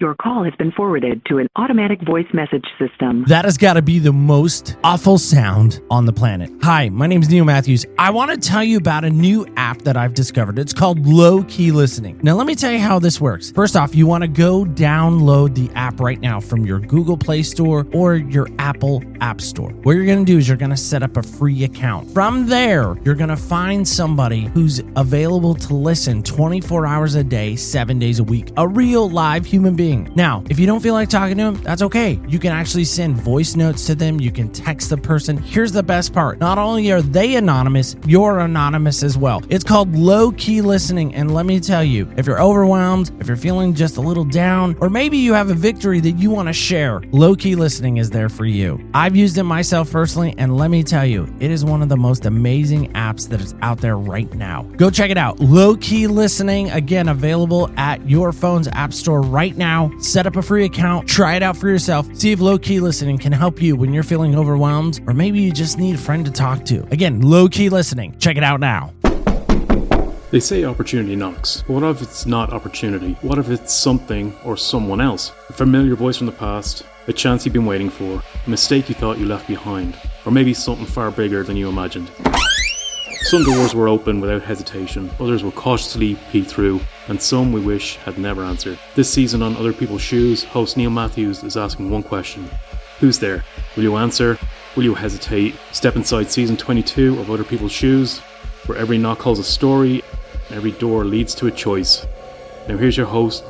Your call has been forwarded to an automatic voice message system. That has got to be the most awful sound on the planet. Hi, my name is Neil Matthews. I want to tell you about a new app that I've discovered. It's called Low-Key Listening. Now, let me tell you how this works. First off, you want to go download the app right now from your Google Play Store or your Apple App Store. What you're going to do is you're going to set up a free account. From there, you're going to find somebody who's available to listen 24 hours a day, 7 days a week. A real live human being. Now, if you don't feel like talking to them, that's okay. You can actually send voice notes to them. You can text the person. Here's the best part. Not only are they anonymous, you're anonymous as well. It's called Low-Key Listening. And let me tell you, if you're overwhelmed, if you're feeling just a little down, or maybe you have a victory that you want to share, Low-Key Listening is there for you. I've used it myself personally, and let me tell you, it is one of the most amazing apps that is out there right now. Go check it out. Low-Key Listening, again, available at your phone's app store right now. Set up a free account, try it out for yourself, see if Low-Key Listening can help you when you're feeling overwhelmed, or maybe you just need a friend to talk to. Again, Low-Key Listening. Check it out now. They say opportunity knocks, but what if it's not opportunity? What if it's something or someone else? A familiar voice from the past, a chance you've been waiting for, a mistake you thought you left behind, or maybe something far bigger than you imagined. Some doors were open without hesitation, others will cautiously peek through, and some we wish had never answered. This season on Other People's Shoes, host Neil Matthews is asking one question. Who's there? Will you answer? Will you hesitate? Step inside season 22 of Other People's Shoes, where every knock holds a story, and every door leads to a choice. Now here's your host,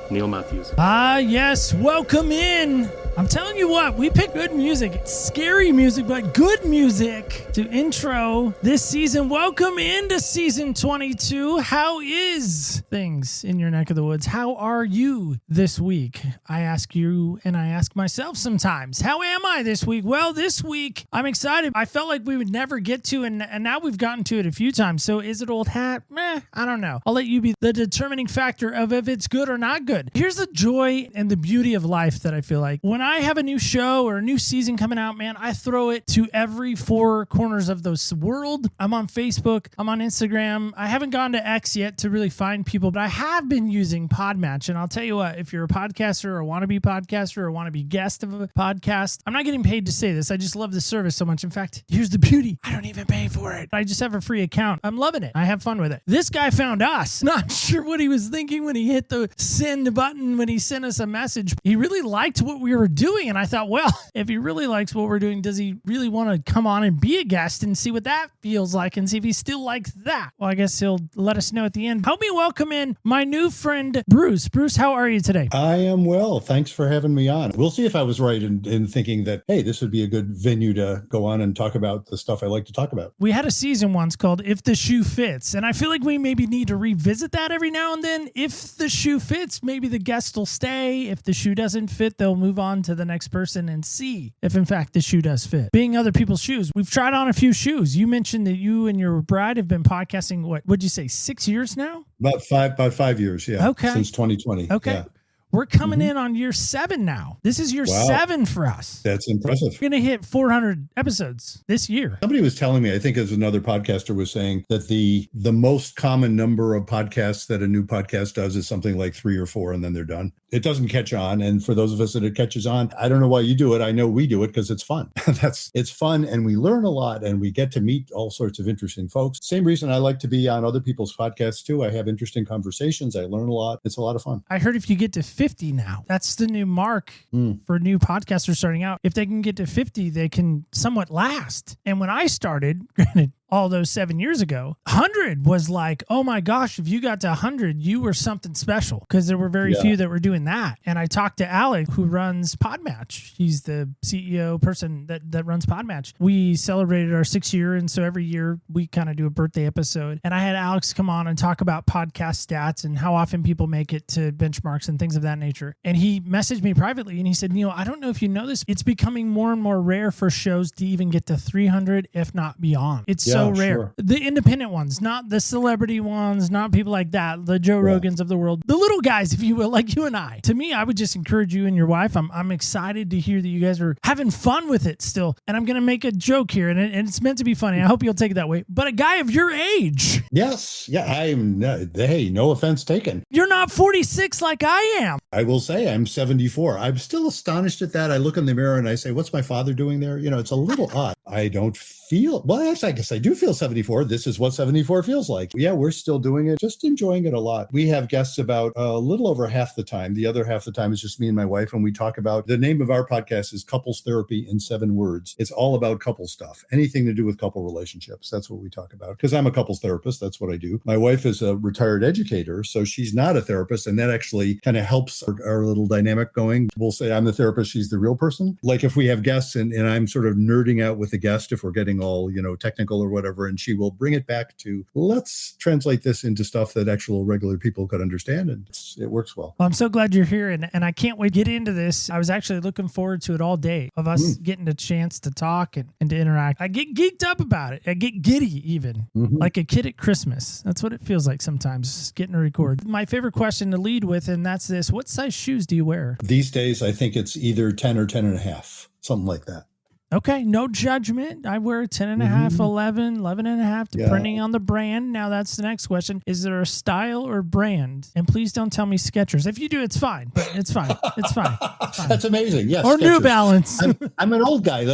Neil Matthews. Yes, welcome in. I'm telling you what, we pick good music. It's scary music, but good music to intro this season. Welcome into season 22. How is things in your neck of the woods? How are you this week? I ask you and I ask myself sometimes, how am I this week? Well, this week, I'm excited. I felt like we would never get to, and now we've gotten to it a few times. So is it old hat? I don't know. I'll let you be the determining factor of if it's good or not good. Here's the joy and the beauty of life that I feel like. When I have a new show or a new season coming out, man, I throw it to every four corners of the world. I'm on Facebook. I'm on Instagram. I haven't gone to X yet to really find people, but I have been using Podmatch. And I'll tell you what, if you're a podcaster or wannabe podcaster or wannabe guest of a podcast, I'm not getting paid to say this. I just love the service so much. In fact, here's the beauty. I don't even pay for it. I just have a free account. I'm loving it. I have fun with it. This guy found us. Not sure what he was thinking when he hit the send button, when he sent us a message. He really liked what we were doing. And I thought, well, if he really likes what we're doing, does he really want to come on and be a guest and see what that feels like and see if he still likes that? Well, I guess he'll let us know at the end. Help me welcome in my new friend, Bruce. Bruce, how are you today? I am well. Thanks for having me on. We'll see if I was right in thinking that, hey, this would be a good venue to go on and talk about the stuff I like to talk about. We had a season once called If the Shoe Fits, and I feel like we maybe need to revisit that every now and then. If the shoe fits, maybe the guest will stay. If the shoe doesn't fit, they'll move on to the next person and see if in fact the shoe does fit. Being other people's shoes, we've tried on a few shoes. You mentioned that you and your bride have been podcasting, what'd you say, 6 years now? About 5 years, yeah. Okay. Since 2020. Okay. Yeah. We're coming in on year 7 now. This is year 7 for us. That's impressive. We're going to hit 400 episodes this year. Somebody was telling me, I think as another podcaster was saying, that the most common number of podcasts that a new podcast does is something like 3 or 4, and then they're done. It doesn't catch on. And for those of us that it catches on, I don't know why you do it. I know we do it because it's fun. It's fun, and we learn a lot, and we get to meet all sorts of interesting folks. Same reason I like to be on other people's podcasts too. I have interesting conversations. I learn a lot. It's a lot of fun. I heard if you get to 50 now, that's the new mark for new podcasters starting out. If they can get to 50, they can somewhat last. And when I started, granted, all those 7 years ago, 100 was like, oh my gosh, if you got to 100, you were something special, because there were very few that were doing that. And I talked to Alec, who runs Podmatch. He's the CEO person that runs Podmatch. We celebrated our 6th year, and so every year we kind of do a birthday episode. And I had Alex come on and talk about podcast stats and how often people make it to benchmarks and things of that nature. And he messaged me privately and he said, Neil, I don't know if you know this, it's becoming more and more rare for shows to even get to 300, if not beyond. It's so rare. Sure. The independent ones, not the celebrity ones, not people like that, the Joe Rogans of the world, the little guys, if you will, like you and I. To me, I would just encourage you and your wife. I'm excited to hear that you guys are having fun with it still. And I'm going to make a joke here, and it's meant to be funny. I hope you'll take it that way. But a guy of your age. Yes. Yeah. Hey, no offense taken. You're not 46 like I am. I will say I'm 74. I'm still astonished at that. I look in the mirror and I say, what's my father doing there? It's a little odd. I don't feel, well, I guess I do feel 74. This is what 74 feels like. Yeah, we're still doing it, just enjoying it a lot. We have guests about a little over half the time. The other half the time is just me and my wife. And we talk about, the name of our podcast is Couples Therapy in 7 Words. It's all about couple stuff, anything to do with couple relationships. That's what we talk about. Because I'm a couples therapist. That's what I do. My wife is a retired educator, so she's not a therapist. And that actually kind of helps our little dynamic going. We'll say I'm the therapist, she's the real person. Like if we have guests and I'm sort of nerding out with the guest, if we're getting all, technical or whatever, and she will bring it back to, let's translate this into stuff that actual regular people could understand. And it works well. Well, I'm so glad you're here. And I can't wait to get into this. I was actually looking forward to it all day of us getting a chance to talk and to interact. I get geeked up about it. I get giddy even, like a kid at Christmas. That's what it feels like sometimes, getting to record. My favorite question to lead with, and that's this: what size shoes do you wear? These days, I think it's either 10 or 10 and a half, something like that. Okay, no judgment. I wear 10 and a half, 11 and a half, depending on the brand. Now that's the next question. Is there a style or brand? And please don't tell me Skechers. If you do, it's fine, but it's fine. It's fine. It's fine. That's amazing. Yes. Or Skechers. New Balance. I'm an old guy.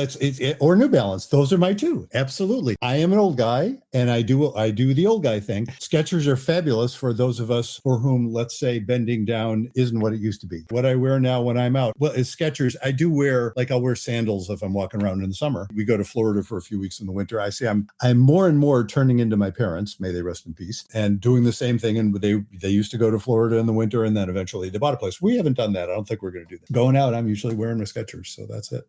Or New Balance. Those are my two. Absolutely. I am an old guy and I do the old guy thing. Skechers are fabulous for those of us for whom, let's say, bending down isn't what it used to be. What I wear now when I'm out, well, is Skechers. I do wear, I'll wear sandals if I'm walking around in the summer. We go to Florida for a few weeks in the winter. I say I'm more and more turning into my parents, may they rest in peace, and doing the same thing. And they used to go to Florida in the winter, and then eventually they bought a place. We haven't done that. I don't think we're going to do that. Going out, I'm usually wearing my Skechers, so that's it.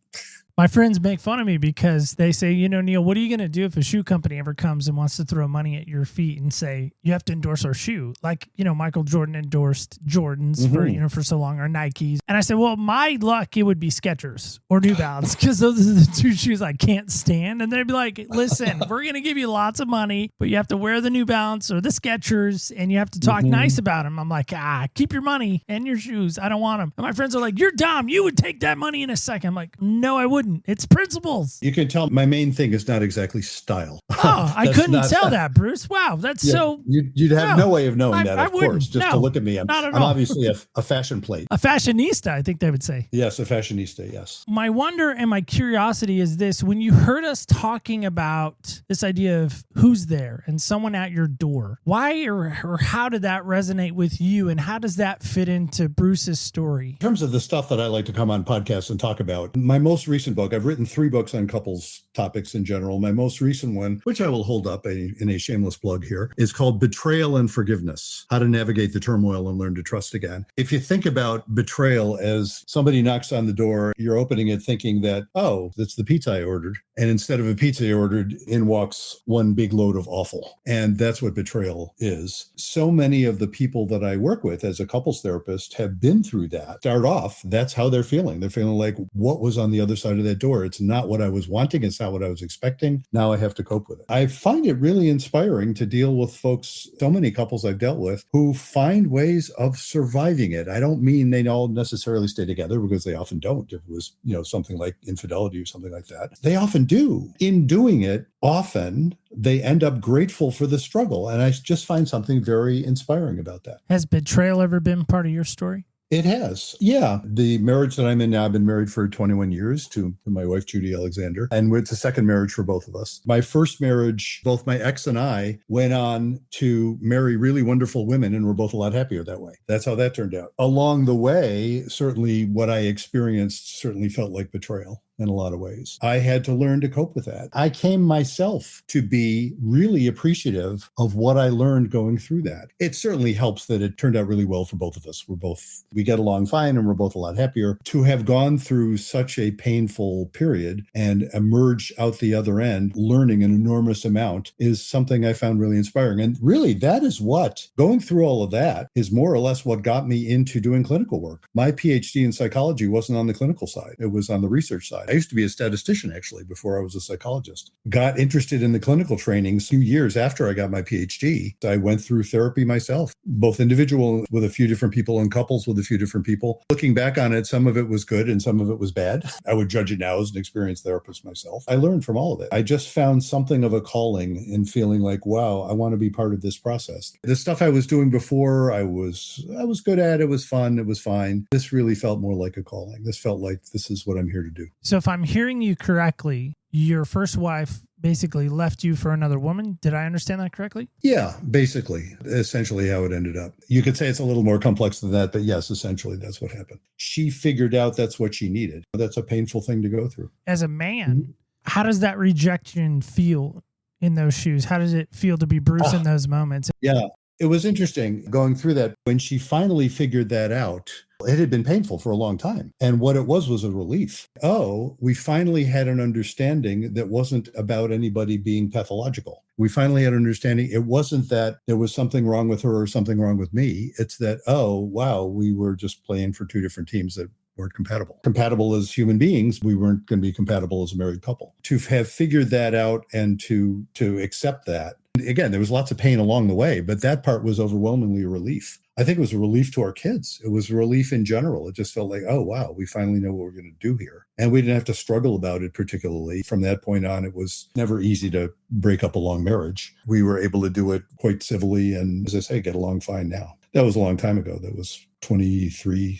My friends make fun of me because they say, Neil, what are you going to do if a shoe company ever comes and wants to throw money at your feet and say, you have to endorse our shoe? Like, Michael Jordan endorsed Jordans for so long, or Nikes. And I said, well, my luck, it would be Skechers or New Balance, because those are the two shoes I can't stand. And they'd be like, listen, we're going to give you lots of money, but you have to wear the New Balance or the Skechers, and you have to talk nice about them. I'm like, keep your money and your shoes. I don't want them. And my friends are like, you're dumb. You would take that money in a second. I'm like, no, I wouldn't. It's principles. You can tell my main thing is not exactly style. Oh, I couldn't tell that, Bruce. Wow, that's so... You'd have no way of knowing that, of course, just to look at me. I'm obviously a fashion plate. A fashionista, I think they would say. Yes, a fashionista, yes. My wonder and my curiosity is this: when you heard us talking about this idea of who's there and someone at your door, why or how did that resonate with you, and how does that fit into Bruce's story? In terms of the stuff that I like to come on podcasts and talk about, my most recent book, I've written 3 books on couples topics in general. My most recent one, which I will hold up in a shameless plug here, is called Betrayal and Forgiveness: How to Navigate the Turmoil and Learn to Trust Again. If you think about betrayal as somebody knocks on the door, you're opening it thinking that, oh, that's the pizza I ordered. And instead of a pizza I ordered, in walks one big load of awful. And that's what betrayal is. So many of the people that I work with as a couples therapist have been through that. Start off, that's how they're feeling. They're feeling like, what was on the other side of that door? It's not what I was wanting. It's not what I was expecting. Now I have to cope with it. I find it really inspiring to deal with folks, so many couples I've dealt with, who find ways of surviving it. I don't mean they all necessarily stay together, because they often don't. If it was, something like infidelity or something like that, they often do. In doing it, often they end up grateful for the struggle. And I just find something very inspiring about that. Has betrayal ever been part of your story? It has. Yeah. The marriage that I'm in now, I've been married for 21 years to my wife, Judy Alexander, and it's a second marriage for both of us. My first marriage, both my ex and I went on to marry really wonderful women, and we're both a lot happier that way. That's how that turned out. Along the way, certainly what I experienced certainly felt like betrayal in a lot of ways. I had to learn to cope with that. I came myself to be really appreciative of what I learned going through that. It certainly helps that it turned out really well for both of us. We get along fine, and we're both a lot happier. To have gone through such a painful period and emerge out the other end, learning an enormous amount, is something I found really inspiring. And really, that is what, going through all of that is more or less what got me into doing clinical work. My PhD in psychology wasn't on the clinical side. It was on the research side. I used to be a statistician, actually, before I was a psychologist. Got interested in the clinical trainings a few years after I got my PhD. I went through therapy myself, both individual with a few different people and couples with a few different people. Looking back on it, some of it was good and some of it was bad. I would judge it now as an experienced therapist myself. I learned from all of it. I just found something of a calling in feeling like, wow, I want to be part of this process. The stuff I was doing before, I was good at. It was fun. It was fine. This really felt more like a calling. This felt like this is what I'm here to do. So if I'm hearing you correctly, your first wife basically left you for another woman. Did I understand that correctly? Yeah, basically, essentially how it ended up. You could say it's a little more complex than that, but yes, essentially that's what happened. She figured out that's what she needed. That's a painful thing to go through. As a man, how does that rejection feel in those shoes? How does it feel to be Bruce in those moments? Yeah, it was interesting going through that. When she finally figured that out, it had been painful for a long time. And what it was a relief. Oh, we finally had an understanding that wasn't about anybody being pathological. We finally had an understanding. It wasn't that there was something wrong with her or something wrong with me. It's that, oh, wow, we were just playing for two different teams that weren't compatible. Compatible as human beings, we weren't going to be compatible as a married couple. To have figured that out and to accept that. Again, there was lots of pain along the way, but that part was overwhelmingly a relief. I think it was a relief to our kids. It was a relief in general. It just felt like, oh, wow, we finally know what we're going to do here. And we didn't have to struggle about it particularly. From that point on, it was never easy to break up a long marriage. We were able to do it quite civilly and, as I say, get along fine now. That was a long time ago. That was 23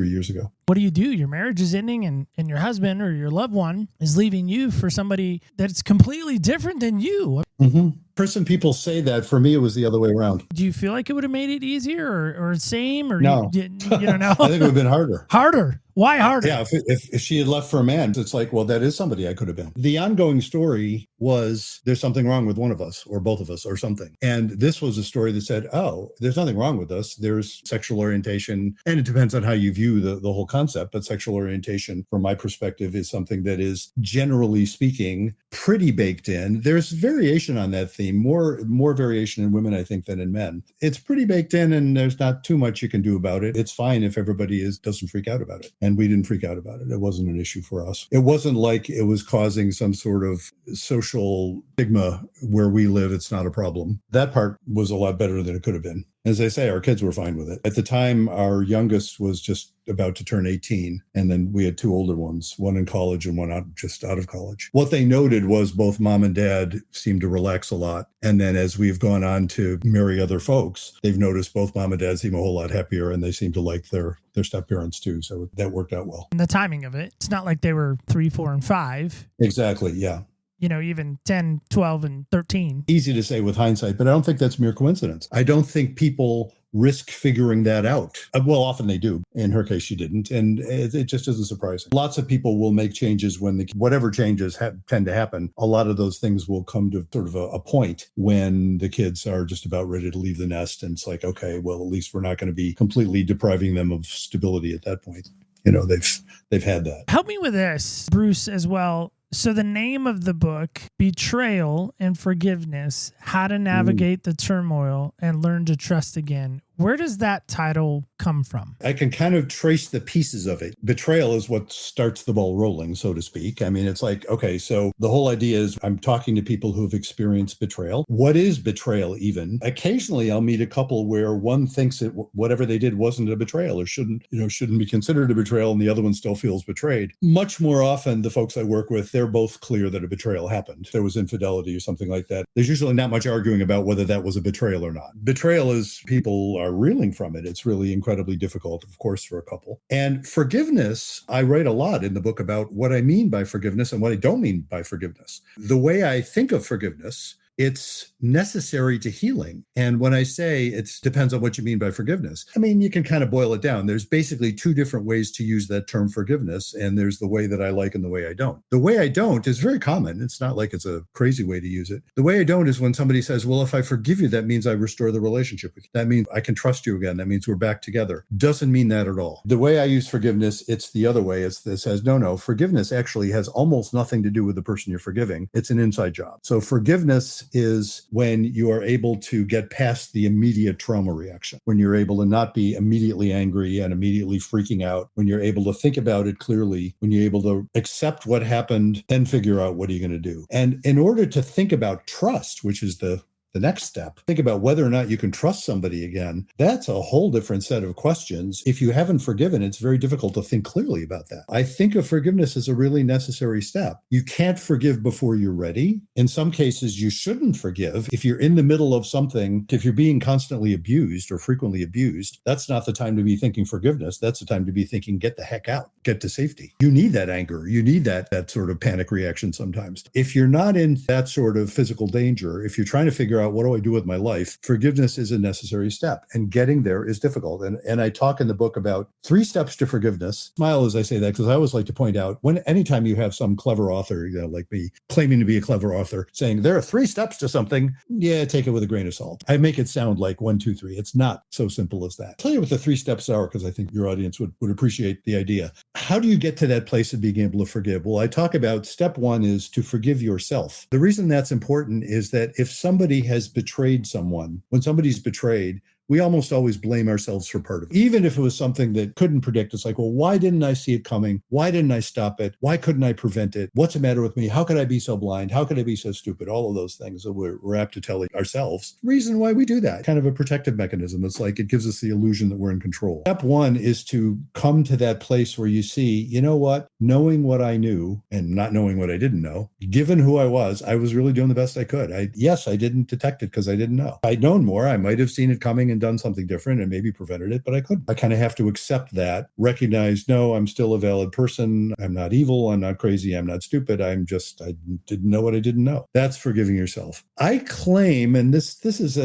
years ago. What do? Your marriage is ending and your husband or your loved one is leaving you for somebody that's completely different than you. Mm-hmm. Some people say that. For me, it was the other way around. Do you feel like it would have made it easier or same? Or no. You don't know? I think it would have been harder. Harder? Why harder? Yeah, if she had left for a man, it's like, well, that is somebody I could have been. The ongoing story was there's something wrong with one of us or both of us or something. And this was a story that said, oh, there's nothing wrong with us. There's sexual orientation. And it depends on how you view the whole concept. But sexual orientation, from my perspective, is something that is, generally speaking, pretty baked in. There's variation on that theme, more variation in women, I think, than in men. It's pretty baked in and there's not too much you can do about it. It's fine if everybody doesn't freak out about it. And we didn't freak out about it. It wasn't an issue for us. It wasn't like it was causing some sort of social stigma where we live. It's not a problem. That part was a lot better than it could have been. As I say, our kids were fine with it. At the time, our youngest was just about to turn 18. And then we had two older ones, one in college and one just out of college. What they noted was both mom and dad seemed to relax a lot. And then as we've gone on to marry other folks, they've noticed both mom and dad seem a whole lot happier and they seem to like their step-parents too. So that worked out well. And the timing of it, it's not like they were 3, 4, and 5. Exactly, yeah. Even 10, 12, and 13. Easy to say with hindsight, but I don't think that's mere coincidence. I don't think people risk figuring that out. Well, often they do. In her case, she didn't. And it just isn't surprising. Lots of people will make changes when whatever changes tend to happen. A lot of those things will come to sort of a point when the kids are just about ready to leave the nest. And it's like, okay, well, at least we're not going to be completely depriving them of stability at that point. They've had that. Help me with this, Bruce, as well. So the name of the book, Betrayal and Forgiveness, How to Navigate the Turmoil and Learn to Trust Again. Where does that title come from? I can kind of trace the pieces of it. Betrayal is what starts the ball rolling, so to speak. I mean, it's like, okay, so the whole idea is I'm talking to people who have experienced betrayal. What is betrayal even? Occasionally, I'll meet a couple where one thinks that whatever they did wasn't a betrayal or shouldn't be considered a betrayal, and the other one still feels betrayed. Much more often, the folks I work with, they're both clear that a betrayal happened. There was infidelity or something like that. There's usually not much arguing about whether that was a betrayal or not. Betrayal is people are reeling from it. It's really incredibly difficult, of course, for a couple. And forgiveness, I write a lot in the book about what I mean by forgiveness and what I don't mean by forgiveness. The way I think of forgiveness, it's necessary to healing. And when I say it depends on what you mean by forgiveness, I mean, you can kind of boil it down. There's basically two different ways to use that term forgiveness. And there's the way that I like and the way I don't. The way I don't is very common. It's not like it's a crazy way to use it. The way I don't is when somebody says, well, if I forgive you, that means I restore the relationship with you. That means I can trust you again. That means we're back together. Doesn't mean that at all. The way I use forgiveness, it's the other way. It says, no, forgiveness actually has almost nothing to do with the person you're forgiving. It's an inside job. So forgiveness is when you are able to get past the immediate trauma reaction, when you're able to not be immediately angry and immediately freaking out, when you're able to think about it clearly, when you're able to accept what happened, then figure out what are you going to do. And in order to think about trust, which is the next step, think about whether or not you can trust somebody again. That's a whole different set of questions. If you haven't forgiven, it's very difficult to think clearly about that. I think of forgiveness as a really necessary step. You can't forgive before you're ready. In some cases, you shouldn't forgive. If you're in the middle of something, if you're being constantly abused or frequently abused, that's not the time to be thinking forgiveness. That's the time to be thinking, get the heck out, get to safety. You need that anger. You need that sort of panic reaction sometimes. If you're not in that sort of physical danger, if you're trying to figure out what do I do with my life, forgiveness is a necessary step, and getting there is difficult. And I talk in the book about 3 steps to forgiveness. Smile as I say that, because I always like to point out anytime you have some clever author, like me, claiming to be a clever author, saying there are 3 steps to something, take it with a grain of salt. I make it sound like 1, 2, 3. It's not so simple as that. I'll tell you what the 3 steps are, because I think your audience would appreciate the idea. How do you get to that place of being able to forgive? Well, I talk about step 1 is to forgive yourself. The reason that's important is that if somebody has betrayed someone, when somebody's betrayed, we almost always blame ourselves for part of it. Even if it was something that couldn't predict, it's like, well, why didn't I see it coming? Why didn't I stop it? Why couldn't I prevent it? What's the matter with me? How could I be so blind? How could I be so stupid? All of those things that we're apt to tell ourselves. Reason why we do that, kind of a protective mechanism. It's like it gives us the illusion that we're in control. Step 1 is to come to that place where you see, you know what? Knowing what I knew and not knowing what I didn't know, given who I was really doing the best I could. I didn't detect it because I didn't know. If I'd known more, I might have seen it coming and done something different and maybe prevented it, but I couldn't. I kind of have to accept that, recognize, no, I'm still a valid person. I'm not evil. I'm not crazy. I'm not stupid. I didn't know what I didn't know. That's forgiving yourself. I claim, and this is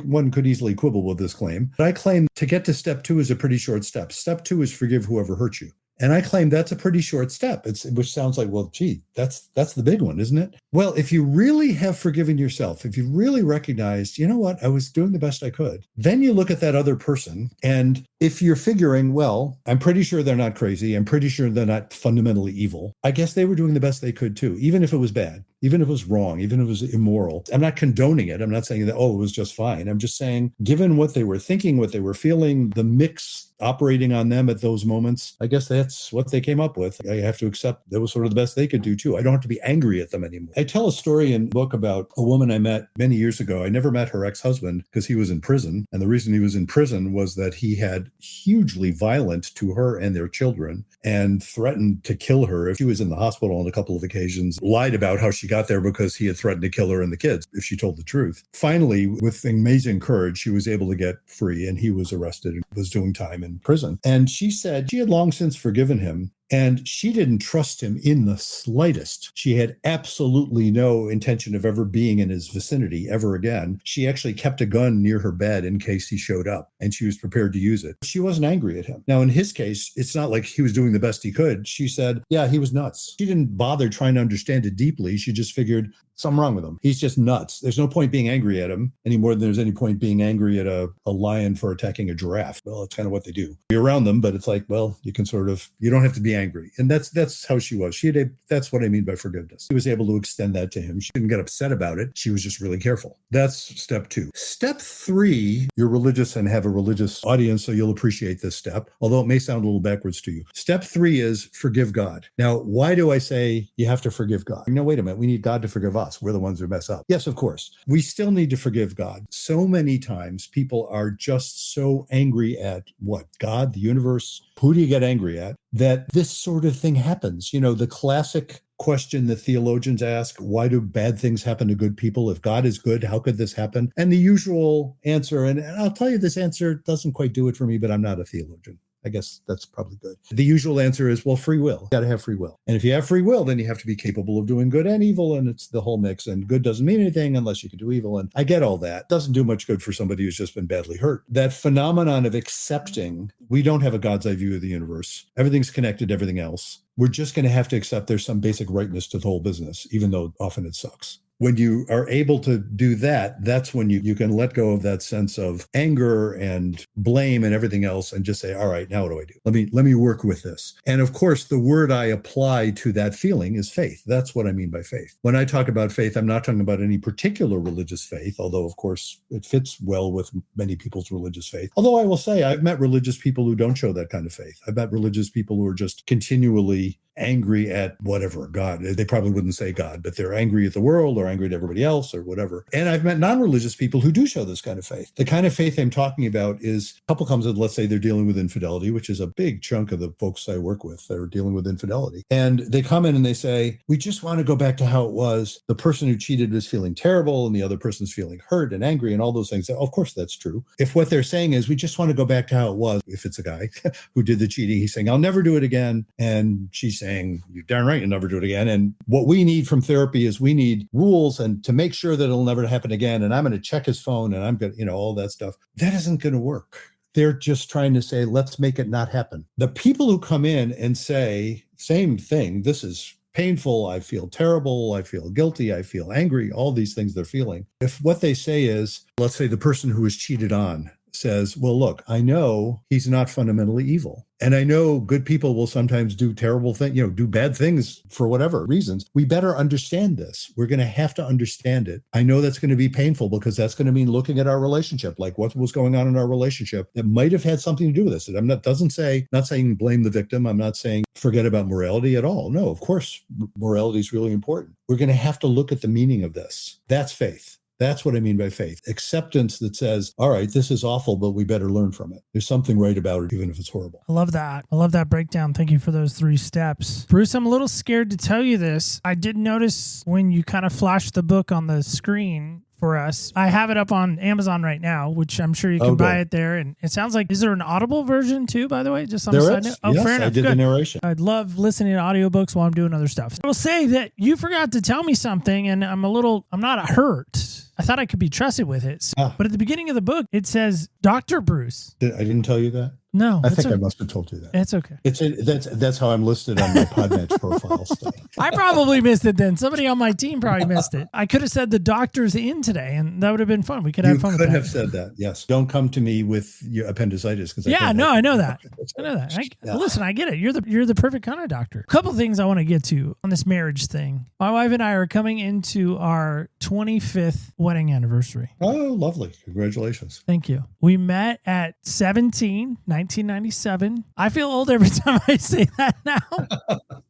one could easily quibble with this claim, but I claim to get to step 2 is a pretty short step. Step 2 is forgive whoever hurt you. And I claim that's a pretty short step, which sounds like, well, gee, that's the big one, isn't it? Well, if you really have forgiven yourself, if you really recognized, you know what, I was doing the best I could, then you look at that other person. And if you're figuring, well, I'm pretty sure they're not crazy, I'm pretty sure they're not fundamentally evil, I guess they were doing the best they could too, even if it was bad, even if it was wrong, even if it was immoral. I'm not condoning it. I'm not saying that, it was just fine. I'm just saying, given what they were thinking, what they were feeling, the mix operating on them at those moments, I guess that's what they came up with. I have to accept that was sort of the best they could do too. I don't have to be angry at them anymore. I tell a story in the book about a woman I met many years ago. I never met her ex-husband because he was in prison. And the reason he was in prison was that he had hugely violent to her and their children and threatened to kill her. If she was in the hospital on a couple of occasions, lied about how she got there because he had threatened to kill her and the kids if she told the truth. Finally, with amazing courage, she was able to get free and he was arrested and was doing time in prison. And she said she had long since forgiven him. And she didn't trust him in the slightest. She had absolutely no intention of ever being in his vicinity ever again. She actually kept a gun near her bed in case he showed up, and she was prepared to use it. She wasn't angry at him. Now, in his case, it's not like he was doing the best he could. She said, yeah, he was nuts. She didn't bother trying to understand it deeply. She just figured something wrong with him. He's just nuts. There's no point being angry at him any more than there's any point being angry at a lion for attacking a giraffe. Well, it's kind of what they do. You're around them, but it's like, well, you don't have to be angry. And that's how she was. That's what I mean by forgiveness. She was able to extend that to him. She didn't get upset about it. She was just really careful. That's step 2. Step 3, you're religious and have a religious audience, so you'll appreciate this step, although it may sound a little backwards to you. Step 3 is forgive God. Now, why do I say you have to forgive God? No, wait a minute. We need God to forgive us. We're the ones who mess up. Yes, of course. We still need to forgive God. So many times people are just so angry at what? God, the universe. Who do you get angry at? That this sort of thing happens. The classic question that theologians ask, why do bad things happen to good people? If God is good, how could this happen? And the usual answer, and I'll tell you, this answer doesn't quite do it for me, but I'm not a theologian. I guess that's probably good. The usual answer is, well, free will. You got to have free will. And if you have free will, then you have to be capable of doing good and evil. And it's the whole mix. And good doesn't mean anything unless you can do evil. And I get all that. Doesn't do much good for somebody who's just been badly hurt. That phenomenon of accepting, we don't have a God's eye view of the universe. Everything's connected to everything else. We're just going to have to accept there's some basic rightness to the whole business, even though often it sucks. when you are able to do that, that's when you can let go of that sense of anger and blame and everything else and just say, all right, now what do I do? Let me work with this. And of course, the word I apply to that feeling is faith. That's what I mean by faith. When I talk about faith, I'm not talking about any particular religious faith, although of course it fits well with many people's religious faith. Although I will say I've met religious people who don't show that kind of faith. I've met religious people who are just continually angry at whatever, God. They probably wouldn't say God, but they're angry at the world or angry at everybody else or whatever. And I've met non-religious people who do show this kind of faith. The kind of faith I'm talking about is a couple comes with, let's say they're dealing with infidelity, which is a big chunk of the folks I work with that are dealing with infidelity. And they come in and they say, we just want to go back to how it was. The person who cheated was feeling terrible and the other person's feeling hurt and angry and all those things. Of course, that's true. If what they're saying is, we just want to go back to how it was, if it's a guy who did the cheating, he's saying, I'll never do it again. And she's saying, you're darn right, you'll never do it again. And what we need from therapy is we need rules and to make sure that it'll never happen again. And I'm going to check his phone and I'm going to, all that stuff. That isn't going to work. They're just trying to say, let's make it not happen. The people who come in and say, same thing, this is painful, I feel terrible, I feel guilty, I feel angry, all these things they're feeling. If what they say is, let's say the person who was cheated on says, well, look, I know he's not fundamentally evil. And I know good people will sometimes do terrible things, do bad things for whatever reasons. We better understand this. We're going to have to understand it. I know that's going to be painful because that's going to mean looking at our relationship, like what was going on in our relationship that might have had something to do with this. I'm not saying blame the victim. I'm not saying forget about morality at all. No, of course, morality is really important. We're going to have to look at the meaning of this. That's faith. That's what I mean by faith. Acceptance that says, all right, this is awful, but we better learn from it. There's something right about it, even if it's horrible. I love that. I love that breakdown. Thank you for those 3 steps. Bruce, I'm a little scared to tell you this. I did notice when you kind of flashed the book on the screen for us. I have it up on Amazon right now, which I'm sure you can buy it there. And it sounds like, is there an Audible version too, by the way? Just on the side note? Oh, yes, fair enough. I did the narration. I'd love listening to audiobooks while I'm doing other stuff. I will say that you forgot to tell me something and I'm not hurt. I thought I could be trusted with it. But at the beginning of the book, it says, Dr. Bruce. I didn't tell you that? No. I think I must have told you that. It's okay. That's how I'm listed on my Podmatch profile stuff. I probably missed it then. Somebody on my team probably missed it. I could have said the doctor's in today, and that would have been fun. We could have fun with that. You could have said that, yes. Don't come to me with your appendicitis. I know that. I know that. Listen, I get it. You're the perfect kind of doctor. A couple of things I want to get to on this marriage thing. My wife and I are coming into our 25th wedding anniversary. Oh, lovely. Congratulations. Thank you. We met at 1997. I feel old every time I say that now.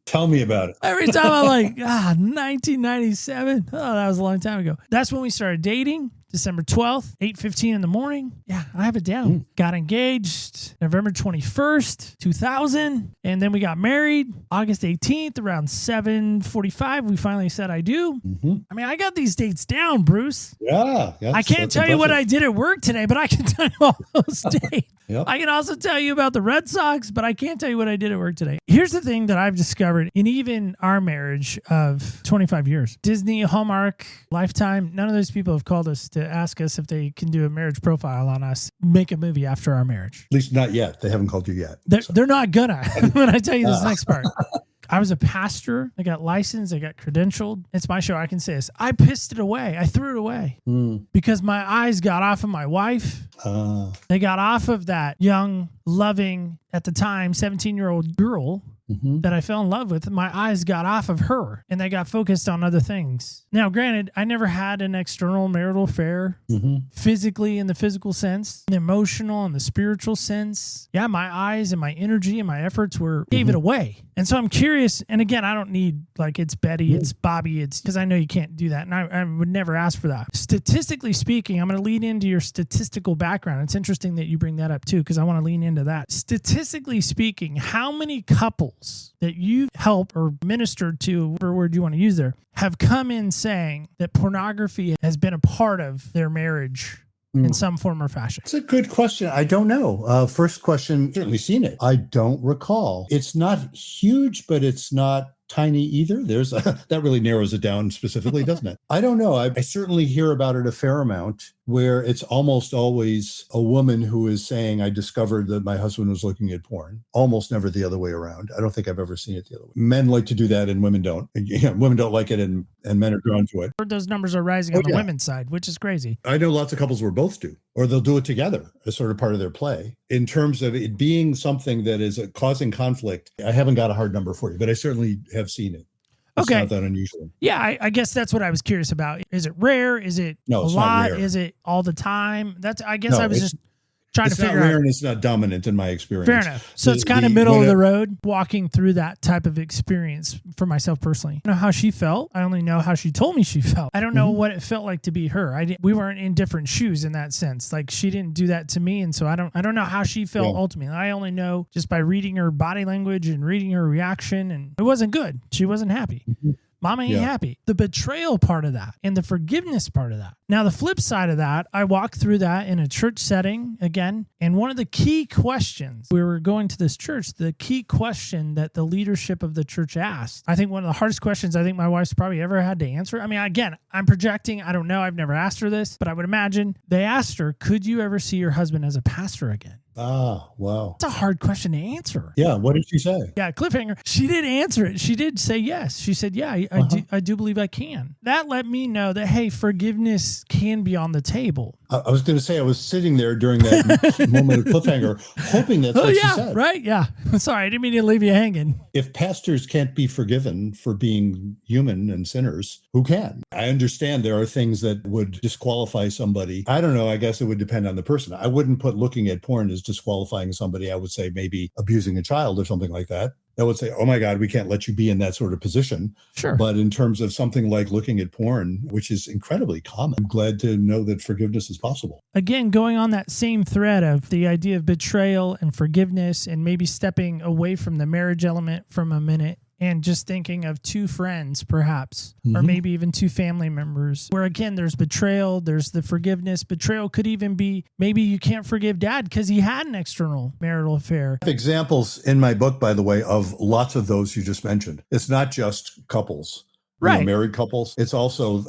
Tell me about it. Every time I'm like, 1997. Oh, that was a long time ago. That's when we started dating. December 12th, 8:15 in the morning. Yeah, I have it down. Got engaged November 21st, 2000. And then we got married August 18th, around 7:45. We finally said I do. I mean, I got these dates down, Bruce. Yeah. I can't tell you what I did at work today, but I can tell you all those dates. Yep. I can also tell you about the Red Sox, but I can't tell you what I did at work today. Here's the thing that I've discovered in even our marriage of 25 years. Disney, Hallmark, Lifetime, none of those people have called us to ask us if they can do a marriage profile on us, make a movie after our marriage. At least not yet. They haven't called you yet. They're not gonna when I tell you this next part. I was a pastor. I got licensed. I got credentialed. It's my show. I can say this. I pissed it away. I threw it away because my eyes got off of my wife. They got off of that young, loving, at the time, 17-year-old girl that I fell in love with. My eyes got off of her and they got focused on other things. Now, granted, I never had an external marital affair physically in the physical sense, the emotional and the spiritual sense. Yeah, my eyes and my energy and my efforts gave it away. And so I'm curious. And again, I don't need like it's Betty, it's Bobby, it's because I know you can't do that. And I would never ask for that. Statistically speaking, I'm going to lean into your statistical background. It's interesting that you bring that up too, because I want to lean into that. Statistically speaking, how many couples that you help or ministered to, whatever word you want to use there, have come in saying that pornography has been a part of their marriage in some form or fashion? It's a good question. I don't know. First question, certainly seen it. I don't recall. It's not huge, but it's not tiny either. That really narrows it down specifically, doesn't it? I don't know. I certainly hear about it a fair amount. where it's almost always a woman who is saying, I discovered that my husband was looking at porn. Almost never the other way around. I don't think I've ever seen it the other way. Men like to do that and women don't. Women don't like it and men are drawn to it. Those numbers are rising on the women's side, which is crazy. I know lots of couples where both do, or they'll do it together as sort of part of their play. In terms of it being something that is causing conflict, I haven't got a hard number for you, but I certainly have seen it. It's not that unusual. Yeah, I guess that's what I was curious about. Is it rare? Is it a lot? Not rare. Is it all the time? I guess I was just trying to figure out. It's not rare and it's not dominant in my experience. Fair enough. So it's kind of middle of the road, walking through that type of experience for myself personally. I don't know how she felt. I only know how she told me she felt. I don't know what it felt like to be her. We weren't in different shoes in that sense. Like she didn't do that to me, and so I don't know how she felt ultimately. I only know just by reading her body language and reading her reaction, and it wasn't good. She wasn't happy. Mama ain't happy. The betrayal part of that and the forgiveness part of that. Now, the flip side of that, I walked through that in a church setting again. And one of the key questions, we were going to this church, the key question that the leadership of the church asked, I think one of the hardest questions I think my wife's probably ever had to answer. I mean, again, I'm projecting. I don't know. I've never asked her this, but I would imagine they asked her, could you ever see your husband as a pastor again? Ah, wow. It's a hard question to answer. Yeah, what did she say? Yeah, cliffhanger. She did answer it. She did say yes. She said, yeah, I do believe I can. That let me know that, hey, forgiveness can be on the table. I was going to say, I was sitting there during that moment of cliffhanger, hoping that's what she said. Right, yeah. Sorry, I didn't mean to leave you hanging. If pastors can't be forgiven for being human and sinners, who can? I understand there are things that would disqualify somebody. I don't know. I guess it would depend on the person. I wouldn't put looking at porn as disqualifying somebody. I would say maybe abusing a child or something like that. I would say, oh my God, we can't let you be in that sort of position. Sure. But in terms of something like looking at porn, which is incredibly common, I'm glad to know that forgiveness is possible. Again, going on that same thread of the idea of betrayal and forgiveness and maybe stepping away from the marriage element from a minute and just thinking of two friends, perhaps, or maybe even two family members, where again, there's betrayal, there's the forgiveness. Betrayal could even be maybe you can't forgive dad because he had an external marital affair. Examples in my book, by the way, of lots of those you just mentioned. It's not just couples. Right. Married couples. It's also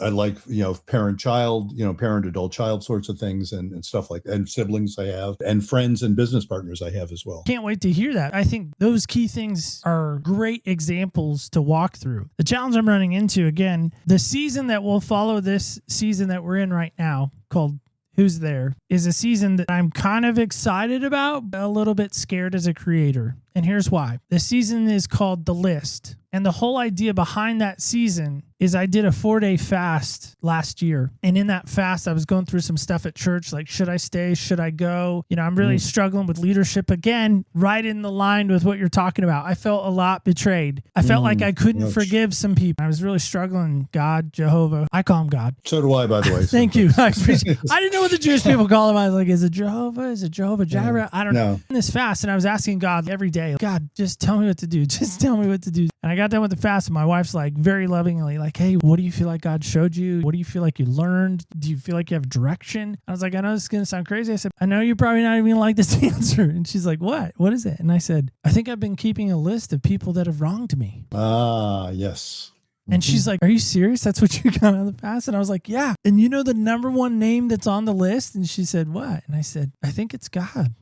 parent-child, parent-adult-child sorts of things and stuff like that. And siblings I have, and friends and business partners I have as well. Can't wait to hear that. I think those key things are great examples to walk through. The challenge I'm running into, again, the season that will follow this season that we're in right now, called Who's There, is a season that I'm kind of excited about, but a little bit scared as a creator. And here's why. The season is called The List. And the whole idea behind that season is I did a 4-day fast last year. And in that fast, I was going through some stuff at church, like, should I stay? Should I go? I'm really struggling with leadership. Again, right in the line with what you're talking about. I felt a lot betrayed. I felt like I couldn't forgive some people. I was really struggling. God, Jehovah. I call him God. So do I, by the way. Thank you. I didn't know what the Jewish people call him. I was like, is it Jehovah? Is it Jehovah Jireh? I don't know. In this fast, and I was asking God every day, God, just tell me what to do. Just tell me what to do. And I got done with the fast, and my wife's like, very lovingly, like, hey, what do you feel like God showed you? What do you feel like you learned? Do you feel like you have direction? I was like, I know this is going to sound crazy. I said, I know you're probably not even going to like this answer. And she's like, what? What is it? And I said, I think I've been keeping a list of people that have wronged me. Ah, yes. And she's like, are you serious? That's what you got on the fast? And I was like, yeah. And you know the number one name that's on the list? And she said, what? And I said, I think it's God.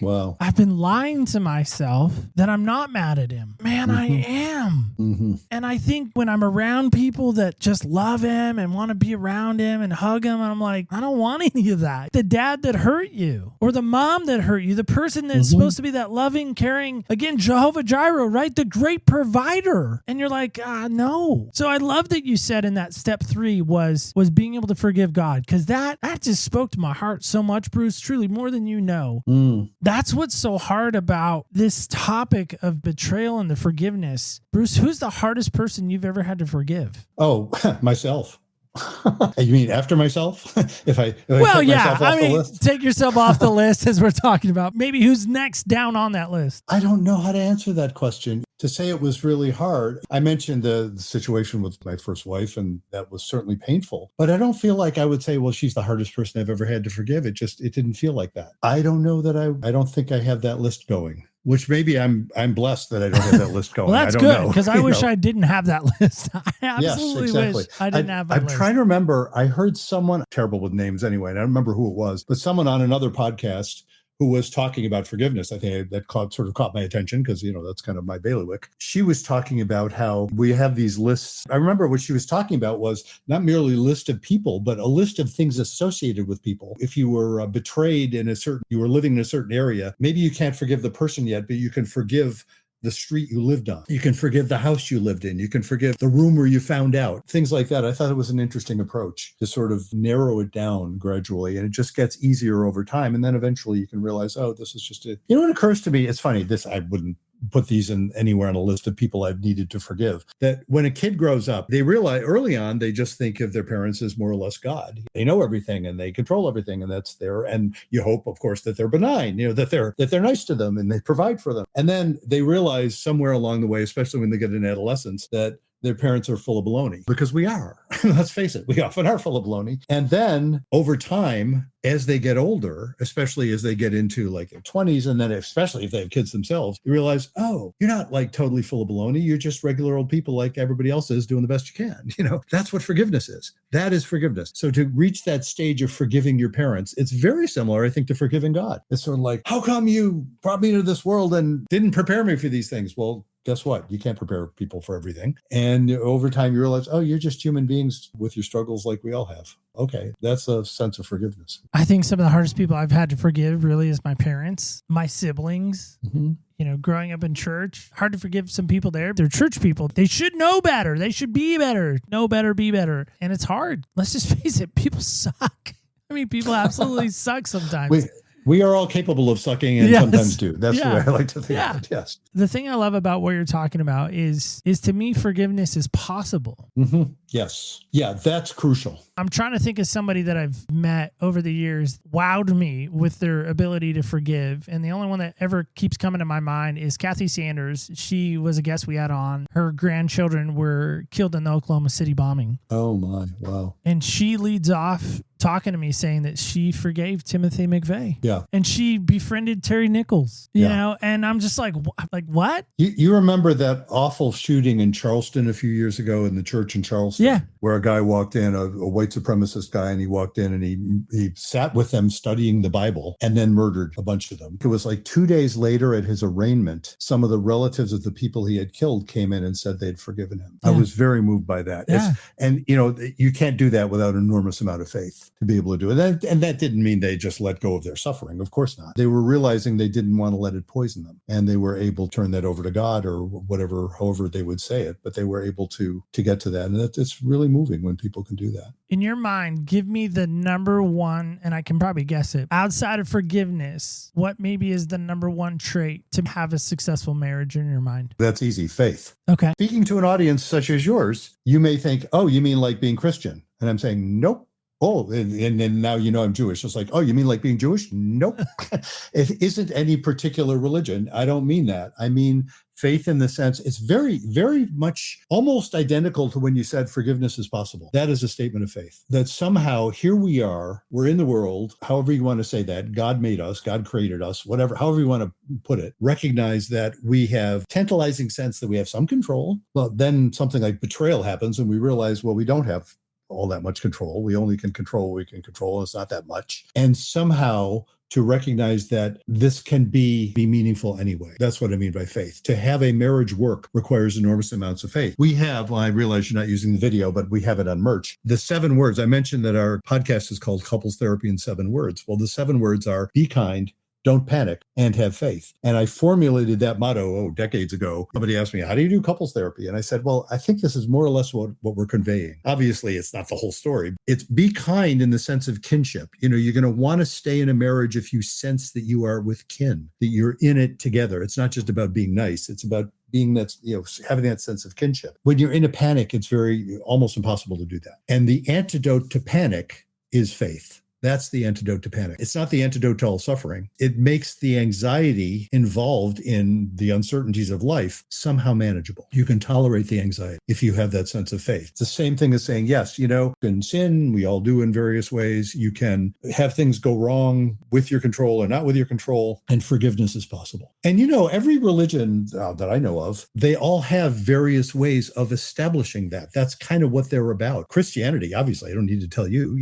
Wow. I've been lying to myself that I'm not mad at him. Man, I am. And I think when I'm around people that just love him and want to be around him and hug him, I'm like, I don't want any of that. The dad that hurt you or the mom that hurt you, the person that's supposed to be that loving, caring, again, Jehovah Jireh, right? The great provider. And you're like, no. So I love that you said in that step 3 was being able to forgive God, because that just spoke to my heart so much, Bruce, truly more than you know. That's what's so hard about this topic of betrayal and the forgiveness. Bruce, who's the hardest person you've ever had to forgive? Oh, myself. You mean after myself? if I take myself off the list? Take yourself off the list as we're talking about. Maybe who's next down on that list? I don't know how to answer that question. To say it was really hard. I mentioned the situation with my first wife, and that was certainly painful. But I don't feel like I would say, well, she's the hardest person I've ever had to forgive. It didn't feel like that. I don't know that I don't think I have that list going. which maybe I'm blessed that I don't have that list going. Well, that's I don't good know. because I wish know. I didn't have that list. I absolutely Yes, exactly. wish I didn't have that I'm list. trying to remember. I heard someone, terrible with names anyway, and I don't remember who it was, but someone on another podcast who was talking about forgiveness. I think that sort of caught my attention because, that's kind of my bailiwick. She was talking about how we have these lists. I remember what she was talking about was not merely a list of people, but a list of things associated with people. If you were betrayed you were living in a certain area, maybe you can't forgive the person yet, but you can forgive the street you lived on. You can forgive the house you lived in. You can forgive the room where you found out, things like that. I thought it was an interesting approach to sort of narrow it down gradually. And it just gets easier over time. And then eventually you can realize, oh, this is just it. What occurs to me, it's funny, I wouldn't put these in anywhere on a list of people I've needed to forgive, that when a kid grows up, they realize early on, they just think of their parents as more or less God. They know everything and they control everything, and that's there. And you hope, of course, that they're benign, that they're nice to them and they provide for them. And then they realize somewhere along the way, especially when they get in adolescence, that their parents are full of baloney, because we are. Let's face it, we often are full of baloney. And then over time, as they get older, especially as they get into like their 20s, and then especially if they have kids themselves, you realize, oh, you're not like totally full of baloney. You're just regular old people like everybody else is, doing the best you can. That's what forgiveness is. That is forgiveness. So to reach that stage of forgiving your parents, it's very similar, I think, to forgiving God. It's sort of like, how come you brought me into this world and didn't prepare me for these things? Well, guess what? You can't prepare people for everything. And over time, you realize, oh, you're just human beings with your struggles like we all have. Okay, that's a sense of forgiveness. I think some of the hardest people I've had to forgive really is my parents, my siblings. Mm-hmm. Growing up in church, hard to forgive some people there. They're church people. They should know better. They should be better. Know better, be better. And it's hard. Let's just face it. People suck. I mean, people absolutely suck sometimes. We are all capable of sucking and sometimes do. That's the way I like to think of it. Yes. The thing I love about what you're talking about is to me, forgiveness is possible. Mm-hmm. Yes. Yeah, that's crucial. I'm trying to think of somebody that I've met over the years, wowed me with their ability to forgive. And the only one that ever keeps coming to my mind is Kathy Sanders. She was a guest we had on. Her grandchildren were killed in the Oklahoma City bombing. Oh my, wow. And she leads off talking to me saying that she forgave Timothy McVeigh. Yeah. And she befriended Terry Nichols, you know, and I'm just like what? You remember that awful shooting in Charleston a few years ago in the church in Charleston? Yeah. Where a guy walked in, a white supremacist guy, and he walked in and he sat with them studying the Bible and then murdered a bunch of them. It was like 2 days later at his arraignment, some of the relatives of the people he had killed came in and said they'd forgiven him. Yeah. I was very moved by that. Yeah. And, you can't do that without an enormous amount of faith to be able to do it. And that didn't mean they just let go of their suffering. Of course not. They were realizing they didn't want to let it poison them. And they were able to turn that over to God or whatever, however they would say it. But they were able to get to that. And it's really moving when people can do that. In your mind, give me the number one, and I can probably guess it, outside of forgiveness, what maybe is the number one trait to have a successful marriage in your mind? That's easy. Faith. Okay. Speaking to an audience such as yours, you may think, oh, you mean like being Christian? And I'm saying, nope. Oh, and now I'm Jewish. It's like, oh, you mean like being Jewish? Nope. It isn't any particular religion. I don't mean that. I mean faith in the sense it's very, very much almost identical to when you said forgiveness is possible. That is a statement of faith. That somehow here we are, we're in the world, however you want to say that, God made us, God created us, whatever, however you want to put it, recognize that we have tantalizing sense that we have some control. Well, then something like betrayal happens and we realize, well, we don't have all that much control. We only can control what we can control. It's not that much. And somehow to recognize that this can be meaningful anyway. That's what I mean by faith. To have a marriage work requires enormous amounts of faith. We have, I realize you're not using the video, but we have it on merch. The 7 words, I mentioned that our podcast is called Couples Therapy in 7 Words. Well, the 7 words are be kind, don't panic, and have faith. And I formulated that motto, decades ago. Somebody asked me, how do you do couples therapy? And I said, well, I think this is more or less what we're conveying. Obviously, it's not the whole story. It's be kind in the sense of kinship. You're going to want to stay in a marriage if you sense that you are with kin, that you're in it together. It's not just about being nice. It's about being that, having that sense of kinship. When you're in a panic, it's almost impossible to do that. And the antidote to panic is faith. That's the antidote to panic. It's not the antidote to all suffering. It makes the anxiety involved in the uncertainties of life somehow manageable. You can tolerate the anxiety if you have that sense of faith. It's the same thing as saying, yes, you can sin. We all do in various ways. You can have things go wrong with your control or not with your control, and forgiveness is possible. And every religion that I know of, they all have various ways of establishing that. That's kind of what they're about. Christianity, obviously, I don't need to tell you,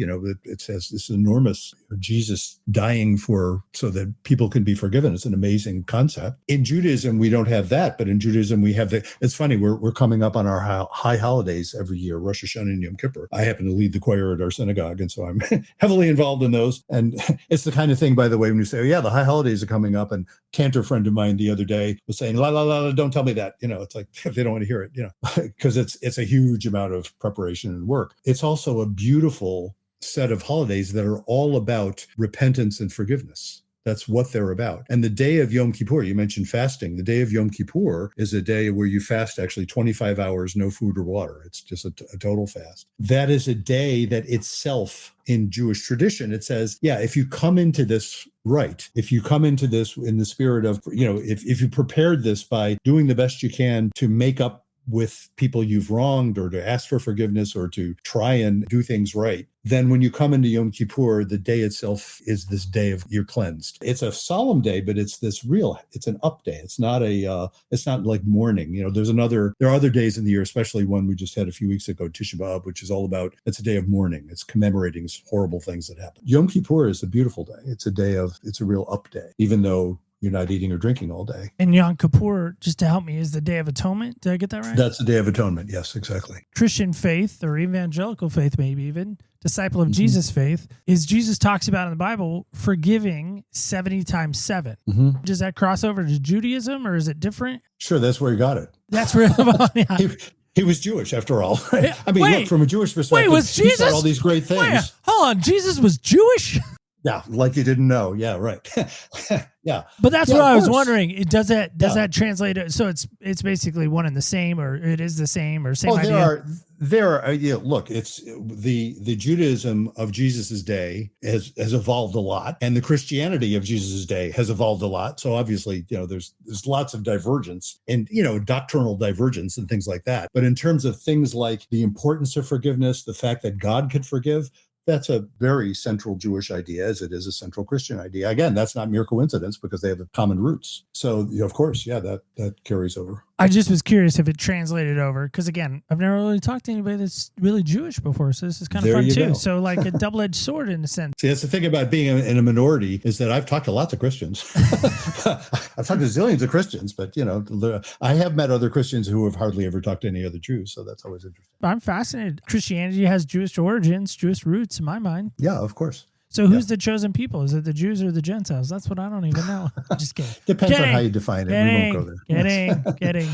it says this enormous Jesus dying so that people can be forgiven. It's an amazing concept. In Judaism, we don't have that, but in Judaism, we have it's funny, we're coming up on our high holidays every year, Rosh Hashanah and Yom Kippur. I happen to lead the choir at our synagogue, and so I'm heavily involved in those. And it's the kind of thing, by the way, when you say, oh yeah, the high holidays are coming up, and cantor friend of mine the other day was saying, la, la, la, don't tell me that. It's like, they don't want to hear it, because it's a huge amount of preparation and work. It's also a beautiful set of holidays that are all about repentance and forgiveness. That's what they're about. And the day of Yom Kippur, you mentioned fasting. The day of Yom Kippur is a day where you fast actually 25 hours, no food or water. It's just a total fast. That is a day that itself, in Jewish tradition, it says, yeah, if you come into this right, if you come into this in the spirit of, if you prepared this by doing the best you can to make up with people you've wronged, or to ask for forgiveness, or to try and do things right, then when you come into Yom Kippur, the day itself is this day of you're cleansed. It's a solemn day, but it's an up day. It's not like mourning. There are other days in the year, especially one we just had a few weeks ago, Tisha B'Av, which is all about, it's a day of mourning. It's commemorating horrible things that happen. Yom Kippur is a beautiful day. It's a real up day, even though you're not eating or drinking all day. And Yom Kippur, just to help me, is the Day of Atonement. Did I get that right? That's the Day of Atonement. Yes, exactly. Christian faith, or evangelical faith, maybe even, disciple of Jesus faith, is Jesus talks about in the Bible forgiving 70 times 7. Mm-hmm. Does that cross over to Judaism, or is it different? Sure, that's where he got it. That's where yeah. He was Jewish, after all. Right? I mean, look, from a Jewish perspective, was Jesus? He said all these great things. Hold on, Jesus was Jewish? Yeah, like you didn't know. Yeah, right. Yeah. But that's what I was wondering. Does that translate? So it's basically one and the same, or it is the same, or same idea? There are look, it's the Judaism of Jesus's day has evolved a lot, and the Christianity of Jesus's day has evolved a lot. So obviously, there's lots of divergence and, doctrinal divergence and things like that. But in terms of things like the importance of forgiveness, the fact that God could forgive, that's a very central Jewish idea, as it is a central Christian idea. Again, that's not mere coincidence, because they have common roots. So, of course, yeah, that carries over. I just was curious if it translated over, because again, I've never really talked to anybody that's really Jewish before, so this is kind of fun too. Go. So like a double-edged sword in a sense. See, that's the thing about being in a minority, is that I've talked to lots of Christians. I've talked to zillions of Christians, but I have met other Christians who have hardly ever talked to any other Jews, so that's always interesting. I'm fascinated. Christianity has Jewish origins, Jewish roots in my mind. Yeah, of course. So who's the chosen people? Is it the Jews or the Gentiles? That's what I don't even know. Just kidding. Depends on how you define it. We won't go there. Kidding.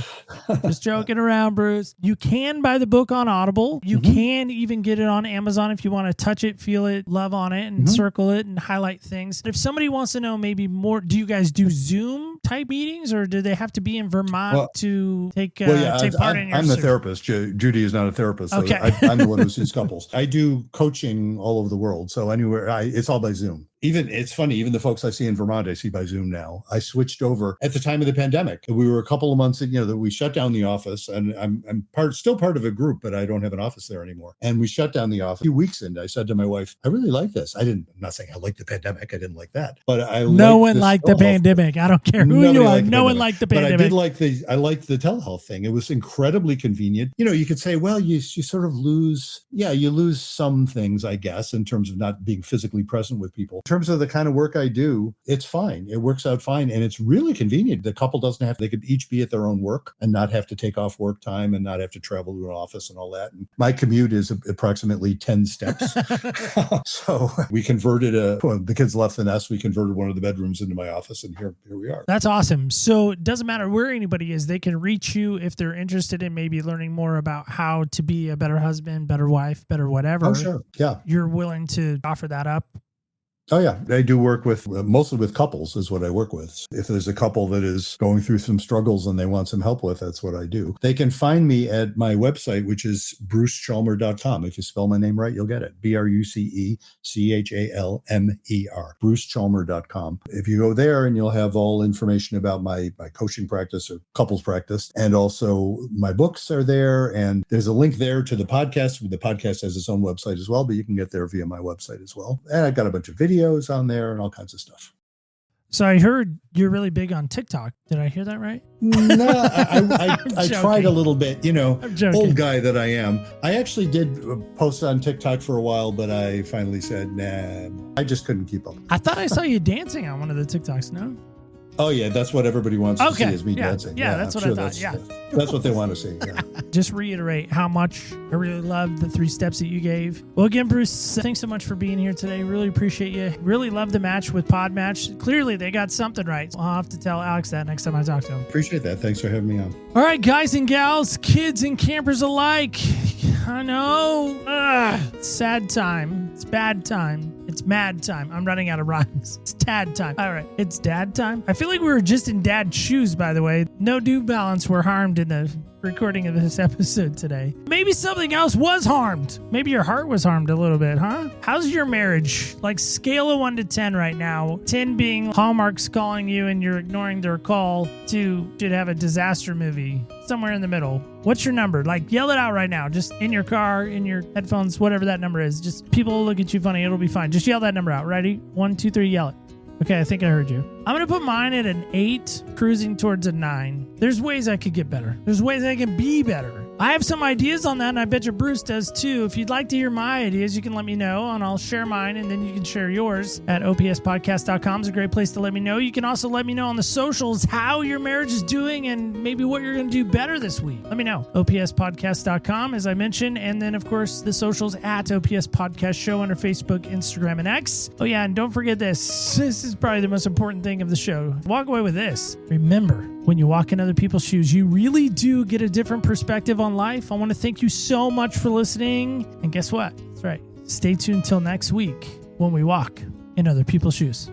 Just joking around, Bruce. You can buy the book on Audible. You can even get it on Amazon if you want to touch it, feel it, love on it, and circle it and highlight things. If somebody wants to know maybe more, do you guys do Zoom type meetings, or do they have to be in Vermont to take part in your I'm the therapist. Judy is not a therapist. So okay. I'm the one who sees couples. I do coaching all over the world. So anywhere, it's all by Zoom. It's funny, even the folks I see in Vermont, I see by Zoom now. I switched over at the time of the pandemic. We were a couple of months, that we shut down the office, and I'm still part of a group, but I don't have an office there anymore. And we shut down the office. A few weeks in, I said to my wife, I really like this. I'm not saying I like the pandemic. I didn't like that, but no one liked the pandemic. I don't care who you are. No one liked the pandemic. But I liked the telehealth thing. It was incredibly convenient. You could say, well, you sort of lose some things, I guess, in terms of not being physically present with people. In terms of the kind of work I do, it's fine. It works out fine. And it's really convenient. The couple they could each be at their own work and not have to take off work time and not have to travel to an office and all that. And my commute is approximately 10 steps. So we converted the kids left the nest. We converted one of the bedrooms into my office, and here we are. That's awesome. So it doesn't matter where anybody is. They can reach you if they're interested in maybe learning more about how to be a better husband, better wife, better whatever. Oh, sure. Yeah. You're willing to offer that up? Oh, yeah. I do work with, mostly with couples is what I work with. If there's a couple that is going through some struggles and they want some help with, that's what I do. They can find me at my website, which is brucechalmer.com. If you spell my name right, you'll get it. BruceChalmer, brucechalmer.com. If you go there, and you'll have all information about my coaching practice or couples practice. And also my books are there. And there's a link there to the podcast. The podcast has its own website as well, but you can get there via my website as well. And I've got a bunch of videos on there and all kinds of stuff. So I heard you're really big on TikTok. Did I hear that right? No, I tried a little bit, old guy that I am. I actually did post on TikTok for a while, but I finally said, nah, I just couldn't keep up. I thought I saw you dancing on one of the TikToks, no? Oh, yeah, that's what everybody wants to see is me dancing. Yeah, that's what I thought, That's what they want to see, yeah. Just reiterate how much I really loved the 3 steps that you gave. Well, again, Bruce, thanks so much for being here today. Really appreciate you. Really love the match with Podmatch. Clearly, they got something right. I'll have to tell Alex that next time I talk to him. Appreciate that. Thanks for having me on. All right, guys and gals, kids and campers alike. I know. It's sad time. It's bad time. It's mad time. I'm running out of rhymes. It's tad time. All right. It's dad time. I feel like we were just in dad's shoes, by the way. No New Balance were harmed in the recording of this episode today. Maybe something else was harmed. Maybe your heart was harmed a little bit, huh? How's your marriage? Like scale of 1 to 10 right now. 10 being Hallmark's calling you and you're ignoring their call. 2 should have a disaster movie. Somewhere in the middle. What's your number? Like yell it out right now. Just in your car, in your headphones, whatever that number is. Just people will look at you funny. It'll be fine. Just yell that number out. Ready? 1, 2, 3, yell it. Okay, I think I heard you. I'm going to put mine at an 8, cruising towards a 9. There's ways I could get better. There's ways I can be better. I have some ideas on that, and I bet you Bruce does too. If you'd like to hear my ideas, you can let me know, and I'll share mine, and then you can share yours at opspodcast.com. It's a great place to let me know. You can also let me know on the socials how your marriage is doing and maybe what you're going to do better this week. Let me know. opspodcast.com, as I mentioned, and then, of course, the socials at OPS Podcast Show under Facebook, Instagram, and X. Oh, yeah, and don't forget this. This is probably the most important thing of the show. Walk away with this. Remember, when you walk in other people's shoes, you really do get a different perspective on life. I want to thank you so much for listening. And guess what? That's right. Stay tuned till next week when we walk in other people's shoes.